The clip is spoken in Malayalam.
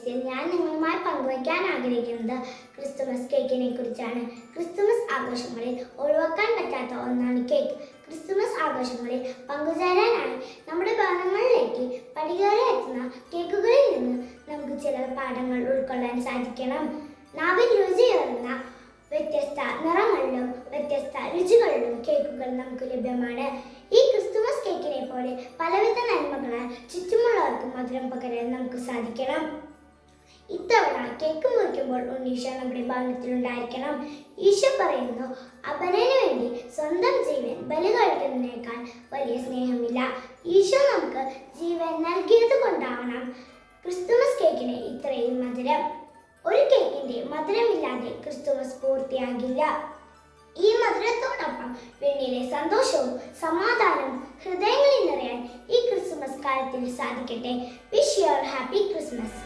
സന്ദേശത്തിൽ ഞാൻ നിങ്ങളുമായി പങ്കുവയ്ക്കാൻ ആഗ്രഹിക്കുന്നത് ക്രിസ്തുമസ് കേക്കിനെ കുറിച്ചാണ്. ക്രിസ്തുമസ് ആഘോഷങ്ങളിൽ ഒഴിവാക്കാൻ പറ്റാത്ത ഒന്നാണ് കേക്ക്. ക്രിസ്തുമസ് ആഘോഷങ്ങളിൽ പങ്കുചേരാനായി നമ്മുടെ ഭവനങ്ങളിലേക്ക് പടികേറി എത്തുന്ന കേക്കുകളിൽ നിന്ന് നമുക്ക് ചില പാഠങ്ങൾ ഉൾക്കൊള്ളാൻ സാധിക്കണം. നാവിൽ രുചിയേറുന്ന വ്യത്യസ്ത നിറങ്ങളിലും വ്യത്യസ്ത രുചികളിലും കേക്കുകൾ നമുക്ക് ലഭ്യമാണ്. ഈ ക്രിസ്തുമസ് കേക്കിനെ പോലെ പലവിധ നന്മകളാൽ ചുറ്റുമുള്ളവർക്ക് മധുരം പകരാൻ നമുക്ക് സാധിക്കണം. ഇത്തവണ കേക്ക് മുറിക്കുമ്പോൾ ഉണ്ണീശോ നമ്മുടെ ഭവനത്തിലുണ്ടായിരിക്കണം. ഈശോ പറയുന്നു, അപരന് വേണ്ടി സ്വന്തം ജീവൻ ബലി കഴിക്കുന്നതിനേക്കാൾ വലിയ സ്നേഹമില്ല. ഈശോ നമുക്ക് ജീവൻ നൽകിയത് കൊണ്ടാവണം ക്രിസ്തുമസ് കേക്കിന് ഇത്രയും മധുരം. ഒരു കേക്കിന്റെ മധുരമില്ലാതെ ക്രിസ്തുമസ് പൂർത്തിയാകില്ല. ഈ മധുരത്തോടൊപ്പം വെണ്ണിലെ സന്തോഷവും സമാധാനവും ഹൃദയങ്ങളിൽ നിറയാൻ ഈ ക്രിസ്തുമസ് കാലത്തിൽ സാധിക്കട്ടെ. Wish you all happy Christmas.